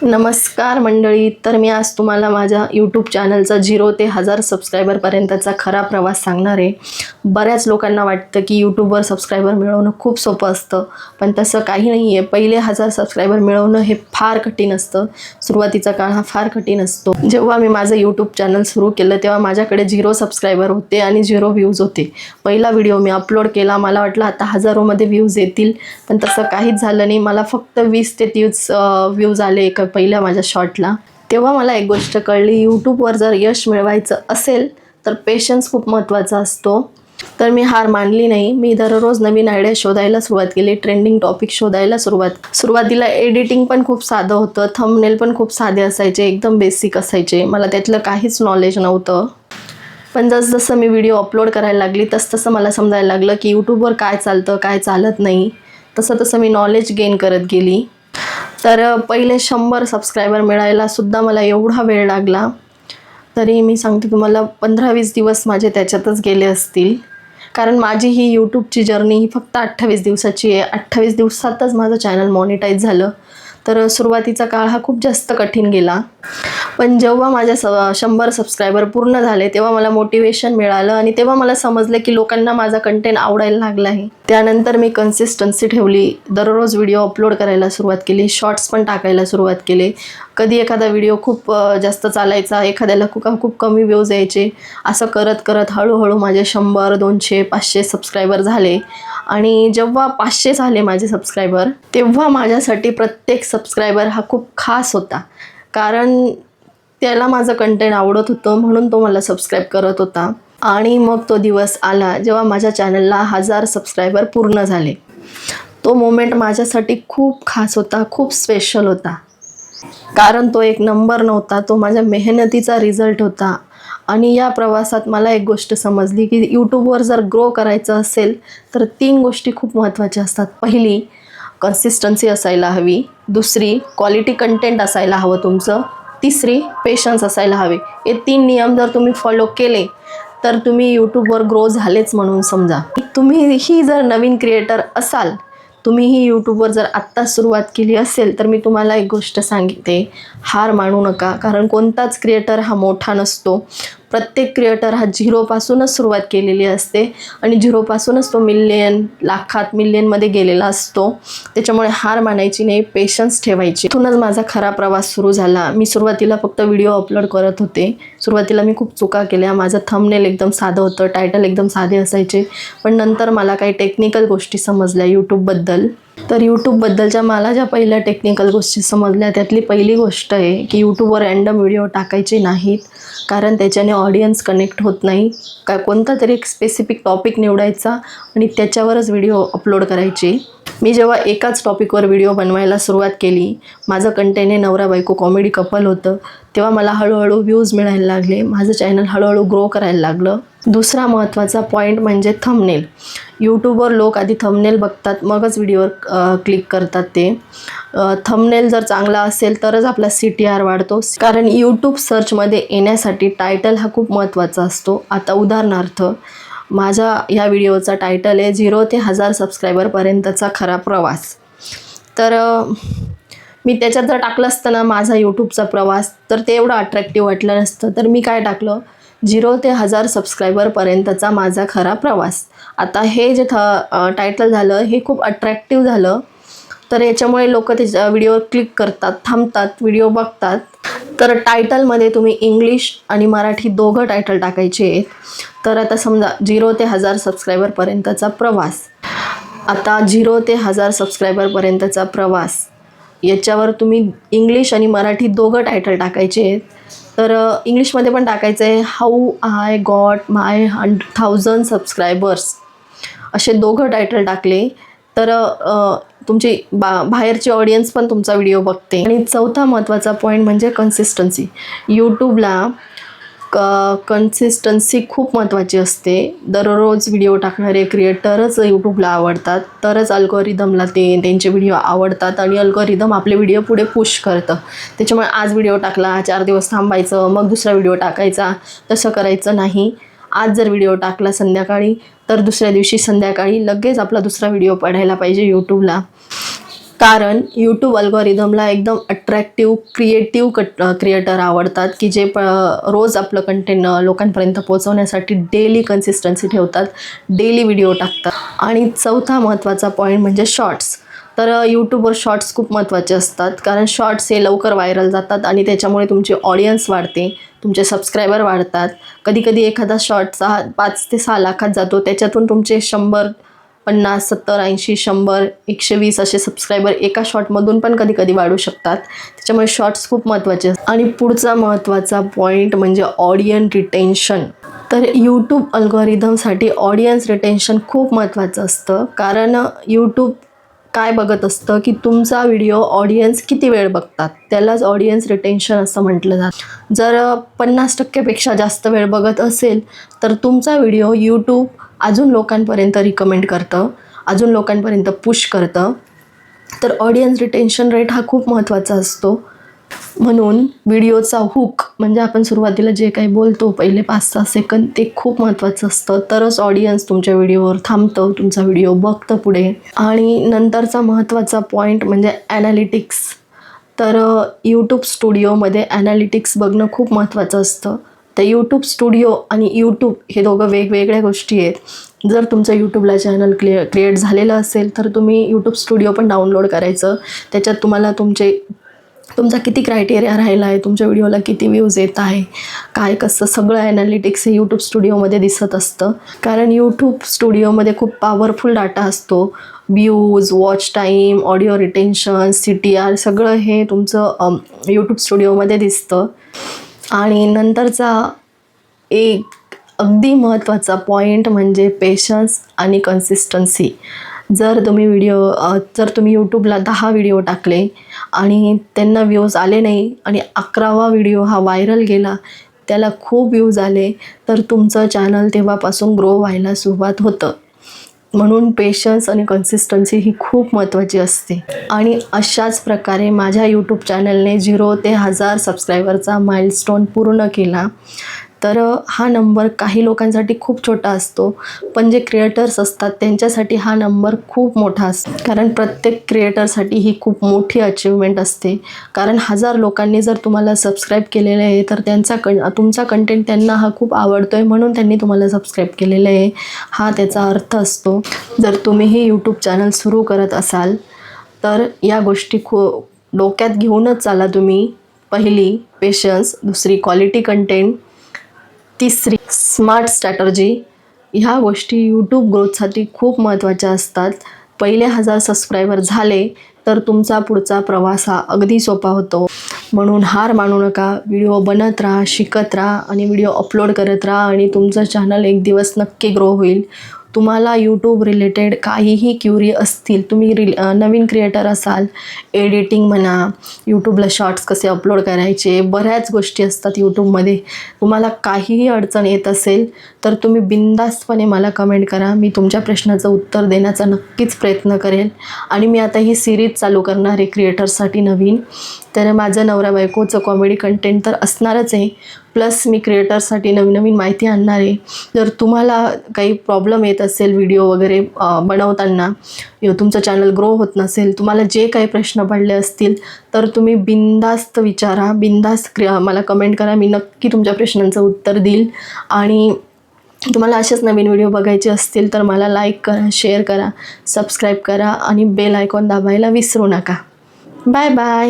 नमस्कार मंडळी. तर मी आज तुम्हाला माझ्या यूट्यूब चॅनलचा 0 ते 1000 सबस्क्रायबरपर्यंतचा खरा प्रवास सांगणार आहे. बऱ्याच लोकांना वाटतं की यूट्यूबवर सबस्क्रायबर मिळवणं खूप सोपं असतं, पण तसं काही नाही आहे. पहिले 1000 सबस्क्रायबर मिळवणं हे फार कठीण असतं. सुरुवातीचा काळ हा फार कठीण असतो. जेव्हा मी माझं यूट्यूब चॅनल सुरू केलं तेव्हा माझ्याकडे 0 सबस्क्रायबर होते आणि 0 व्ह्यूज होते. पहिला व्हिडिओ मी अपलोड केला, मला वाटलं आता हजारोमध्ये व्ह्यूज येतील, पण तसं काहीच झालं नाही. मला फक्त 20 ते 30 व्ह्यूज आले एका पहिल्या माझ्या शॉर्टला. तेव्हा मला एक गोष्ट कळली, यूट्यूबवर जर यश मिळवायचं असेल तर पेशन्स खूप महत्त्वाचा असतो. तर मी हार मानली नाही. मी दररोज नवीन आयडिया शोधायला सुरुवात केली, ट्रेंडिंग टॉपिक शोधायला सुरुवातीला एडिटिंग पण खूप साधं होतं, थंबनेल पण खूप साधे असायचे, एकदम बेसिक असायचे. मला त्यातलं काहीच नॉलेज नव्हतं. पण जसजसं मी व्हिडिओ अपलोड करायला लागली तसतसं मला समजायला लागलं की यूट्यूबवर काय चालतं काय चालत नाही. तसं मी नॉलेज गेन करत गेली. तर पहिले 100 सबस्क्रायबर मिळायला सुद्धा मला एवढा वेळ लागला. तरी मी सांगते तुम्हाला 15-20 दिवस माझे त्याच्यातच गेले असतील. कारण माझी ही यूट्यूबची जर्नी ही फक्त 28 दिवसाची आहे. 28 दिवसातच माझं चॅनल मॉनिटाईज झालं. तर सुरुवातीचा काळ हा खूप जास्त कठीण गेला. पण जेव्हा माझ्या 100 सबस्क्रायबर पूर्ण झाले तेव्हा मला मोटिवेशन मिळालं आणि तेव्हा मला समजलं की लोकांना माझा कंटेंट आवडायला लागला आहे. त्यानंतर मी कन्सिस्टन्सी ठेवली. दररोज व्हिडिओ अपलोड करायला सुरुवात केली, शॉर्ट्स पण टाकायला सुरुवात केले. कधी एखादा व्हिडिओ खूप जास्त चालायचा, एखाद्याला खूप कमी व्ह्यूज यायचे. असं करत करत हळूहळू माझे 100, 200, 500 सबस्क्रायबर झाले. आणि जेव्हा 500 झाले माझे सबस्क्रायबर तेव्हा माझ्यासाठी प्रत्येक सबस्क्रायबर हा खूप खास होता. कारण त्याला माझं कंटेंट आवडत होतं म्हणून तो मला सबस्क्राईब करत होता. आणि मग तो दिवस आला जेव्हा माझ्या चॅनलला 1000 सबस्क्रायबर पूर्ण झाले. तो मोमेंट माझ्यासाठी खूप खास होता, खूप स्पेशल होता. कारण तो एक नंबर नव्हता, तो माझ्या मेहनतीचा रिझल्ट होता. आणि या प्रवासात मला एक गोष्ट समजली की यूट्यूबवर जर ग्रो करायचं असेल तर 3 गोष्टी खूप महत्त्वाच्या असतात. पहिली, कन्सिस्टन्सी असायला हवी. दुसरी, क्वालिटी कंटेंट असायला हवं तुमचं. तिसरी, पेशन्स असायला हवे. हे 3 नियम जर तुम्ही फॉलो केले तर तुम्ही यूट्यूबवर ग्रो झालेच म्हणून समजा. तुम्हीही जर नवीन क्रिएटर असाल, तुम्हीही यूट्यूबवर जर आत्ता सुरुवात केली असेल तर मी तुम्हाला एक गोष्ट सांगते, हार मानू नका. कारण कोणताच क्रिएटर हा मोठा नसतो. प्रत्येक क्रिएटर हा 0पासूनच सुरुवात केलेली असते आणि 0पासूनच तो मिलियन, लाखात, मिलियनमध्ये गेलेला असतो. त्याच्यामुळे हार मानायची नाही, पेशन्स ठेवायची. इथूनच माझा खरा प्रवास सुरू झाला. मी सुरुवातीला फक्त व्हिडिओ अपलोड करत होते. सुरुवातीला मी खूप चुका केल्या. माझं थंबनेल एकदम साधं होतं, टायटल एकदम साधे असायचे. पण नंतर मला काही टेक्निकल गोष्टी समजल्या यूट्यूबबद्दल. तर यूट्यूबबद्दलच्या मला ज्या पहिल्या टेक्निकल गोष्टी समजल्या त्यातली पहिली गोष्ट आहे की यूट्यूबवर रँडम व्हिडिओ टाकायचे नाहीत. कारण त्याच्याने ऑडियन्स कनेक्ट होत नाही. कोणता तरी एक स्पेसिफिक टॉपिक निवडायचा आणि त्याच्यावरच व्हिडिओ अपलोड करायचे. मी जेव्हा एकाच टॉपिकवर व्हिडिओ बनवायला सुरुवात केली, माझं कंटेंट हे नवरा बायको कॉमेडी कपल होतं, तेव्हा मला हळूहळू व्ह्यूज मिळायला लागले. माझं चॅनल हळूहळू ग्रो करायला लागलं. दुसरा महत्त्वाचा पॉईंट म्हणजे थंबनेल. यूट्यूबवर लोक आधी थंबनेल बघतात, मगच व्हिडिओवर क्लिक करतात. ते थंबनेल जर चांगला असेल तरच आपला CTR वाढतो. कारण यूट्यूब सर्चमध्ये येण्यासाठी टायटल हा खूप महत्त्वाचा असतो. आता उदाहरणार्थ माझ्या ह्या व्हिडिओचा टायटल आहे 0 ते 1000 सबस्क्रायबरपर्यंतचा खरा प्रवास. तर मी त्याच्यात जर टाकलं असतं ना माझा यूट्यूबचा प्रवास, तर ते एवढं अट्रॅक्टिव्ह वाटलं नसतं. तर मी काय टाकलं, 0 ते 1000 सबस्क्रायबरपर्यंतचा माझा खरा प्रवास. आता हे जे टायटल झालं हे खूप अट्रॅक्टिव्ह झालं. तर याच्यामुळे लोक त्याच्या व्हिडिओवर क्लिक करतात, थांबतात, व्हिडिओ बघतात. तर टायटलमध्ये तुम्ही इंग्लिश आणि मराठी दोघं टायटल टाकायचे आहेत. तर आता समजा 0 ते 1000 सबस्क्रायबरपर्यंतचा प्रवास. आता 0 ते 1000 सबस्क्रायबरपर्यंतचा प्रवास याच्यावर तुम्ही इंग्लिश आणि मराठी दोघं टायटल टाकायचे आहेत. तर इंग्लिशमध्ये पण टाकायचं आहे, how I got my 1000 subscribers. असे दोघं टायटल टाकले तर तुमची बाहेरची ऑडियन्स पण तुमचा व्हिडिओ बघते. आणि चौथा महत्त्वाचा पॉईंट म्हणजे कन्सिस्टन्सी. यूट्यूबला कन्सिस्टन्सी खूप महत्त्वाची असते. दररोज व्हिडिओ टाकणारे क्रिएटरच यूट्यूबला आवडतात, तरच अल्गोरिदमला त्यांचे व्हिडिओ आवडतात आणि अल्गोरिदम आपले व्हिडिओ पुढे पुश करतं. त्याच्यामुळे आज व्हिडिओ टाकला, 4 दिवस थांबायचं, मग दुसरा व्हिडिओ टाकायचा, तसं करायचं नाही. आज जर व्हिडिओ टाकला संध्याकाळी तर दुसऱ्या दिवशी संध्याकाळी लगेच आपला दुसरा व्हिडिओ पडायला पाहिजे यूट्यूबला. कारण यूट्यूब अल्गोरिदमला एकदम अट्रॅक्टिव्ह क्रिएटिव्ह क्रिएटर आवडतात की जे रोज आपलं कंटेंट लोकांपर्यंत पोहोचवण्यासाठी डेली कन्सिस्टन्सी ठेवतात, डेली व्हिडिओ टाकतात. आणि चौथा महत्त्वाचा पॉईंट म्हणजे शॉर्ट्स. तर यूट्यूबवर शॉर्ट्स खूप महत्त्वाचे असतात, कारण शॉर्ट्स हे लवकर व्हायरल जातात आणि त्याच्यामुळे तुमची ऑडियन्स वाढते, तुमचे सबस्क्रायबर वाढतात. कधीकधी एखादा शॉर्टचा 5 ते 6 लाखात जातो, त्याच्यातून तुमचे 100, 50, 70, 80, 100, 120 असे सबस्क्रायबर एका शॉर्टमधून पण कधी कधी वाढू शकतात. त्याच्यामुळे शॉर्ट्स खूप महत्त्वाचे असतात. आणि पुढचा महत्त्वाचा पॉईंट म्हणजे ऑडियन्स रिटेन्शन. तर यूट्यूब अल्गोरिदमसाठी ऑडियन्स रिटेन्शन खूप महत्त्वाचं असतं, कारण यूट्यूब काय बघत असतं की तुमचा व्हिडिओ ऑडियन्स किती वेळ बघतात, त्यालाच ऑडियन्स रिटेन्शन असं म्हटलं जातं. जर 50%पेक्षा जास्त वेळ बघत असेल तर तुमचा व्हिडिओ यूट्यूब अजून लोकांपर्यंत रिकमेंड करतं, अजून लोकांपर्यंत पुश करतं. तर ऑडियन्स रिटेन्शन रेट हा खूप महत्त्वाचा असतो. म्हणून व्हिडिओचा हुक म्हणजे आपण सुरुवातीला जे काही बोलतो पहिले 5-6 सेकंद, ते खूप महत्त्वाचं असतं. तरच ऑडियन्स तुमच्या व्हिडिओवर थांबतं, तुमचा व्हिडिओ बघतं पुढे. आणि नंतरचा महत्त्वाचा पॉईंट म्हणजे ॲनालिटिक्स. तर यूट्यूब स्टुडिओमध्ये ॲनालिटिक्स बघणं खूप महत्त्वाचं असतं. तर यूट्यूब स्टुडिओ आणि यूट्यूब हे दोघं वेगवेगळ्या गोष्टी आहेत. जर तुमचं यूट्यूबला चॅनल क्रिएट झालेलं असेल तर तुम्ही यूट्यूब स्टुडिओ पण डाउनलोड करायचं. त्याच्यात तुम्हाला तुमचा किती क्रायटेरिया राहिला आहे, तुमच्या व्हिडिओला किती व्ह्यूज येत आहे, काय कसं सगळं ॲनालिटिक्स हे यूट्यूब स्टुडिओमध्ये दिसत असतं. कारण यूट्यूब स्टुडिओमध्ये खूप पॉवरफुल डाटा असतो. Views, watch time, audio retention, CTR सगळं हे तुमचं यूट्यूब स्टुडिओमध्ये दिसतं. आणि नंतरचा एक अगदी महत्त्वाचा पॉईंट म्हणजे पेशन्स आणि कन्सिस्टन्सी. जर तुम्ही यूट्यूबला 10 व्हिडिओ टाकले आणि त्यांना व्ह्यूज आले नाही आणि 11वा व्हिडिओ हा व्हायरल गेला, त्याला खूप व्ह्यूज आले, तर तुमचं चॅनल तेव्हापासून ग्रो व्हायला सुरुवात होतं. म्हणून पेशन्स आणि कन्सिस्टन्सी ही खूप महत्त्वाची असते. आणि अशाच प्रकारे माझ्या यूट्यूब चॅनलने 0 ते 1000 सबस्क्रायबरचा माइलस्टोन पूर्ण केला. तर हा नंबर काही लोकांसाठी खूप छोटा असतो, पण जे क्रिएटर्स असतात त्यांच्यासाठी हा नंबर खूप मोठा असतो. कारण प्रत्येक क्रिएटरसाठी ही खूप मोठी अचिव्हमेंट असते. कारण 1000 लोकांनी जर तुम्हाला सबस्क्राईब केलेलं आहे तर तुमचा कंटेंट त्यांना हा खूप आवडतो आहे, म्हणून त्यांनी तुम्हाला सबस्क्राईब केलेलं आहे, हा त्याचा अर्थ असतो. जर तुम्हीही यूट्यूब चॅनल सुरू करत असाल तर या गोष्टी डोक्यात घेऊनच चाला तुम्ही. पहिली पेशन्स, दुसरी क्वालिटी कंटेंट, तिसरी स्मार्ट स्ट्रॅटर्जी. ह्या गोष्टी यूट्यूब ग्रोथसाठी खूप महत्त्वाच्या असतात. पहिले 1000 सबस्क्रायबर झाले तर तुमचा पुढचा प्रवास हा अगदी सोपा होतो. म्हणून हार मानू नका, व्हिडिओ बनत राहा, शिकत राहा आणि व्हिडिओ अपलोड करत राहा आणि तुमचं चॅनल एक दिवस नक्की ग्रो होईल. तुम्हाला यूट्यूब रिलेटेड काहीही क्युरी असतील, तुम्ही नवीन क्रिएटर असाल, एडिटिंग म्हणा, यूट्यूबला शॉर्ट्स कसे अपलोड करायचे, बऱ्याच गोष्टी असतात यूट्यूबमध्ये. तुम्हाला काहीही अडचण येत असेल तर तुम्ही बिनधास्तपणे मला कमेंट करा. मी तुमच्या प्रश्नाचं उत्तर देण्याचा नक्कीच प्रयत्न करेल. आणि मी आता ही सिरीज चालू करणार आहे क्रिएटर्ससाठी नवीन. तर माझं नवरा बायकोचं कॉमेडी कंटेंट तर असणारच आहे, प्लस मी क्रिएटर्ससाठी नवीन नवीन माहिती आणणार आहे. जर तुम्हाला काही प्रॉब्लेम येत असेल व्हिडिओ वगैरे बनवताना, तुमचं चॅनल ग्रो होत नसेल, तुम्हाला जे काही प्रश्न पडले असतील तर तुम्ही बिनधास्त विचारा, बिनधास्त मला कमेंट करा. मी नक्की तुमच्या प्रश्नांचं उत्तर देईल. आणि तुम्हाला असेच नवीन व्हिडिओ बघायचे असतील तर मला लाईक करा, शेअर करा, सबस्क्राईब करा आणि बेल आयकॉन दाबायला विसरू नका. Bye bye.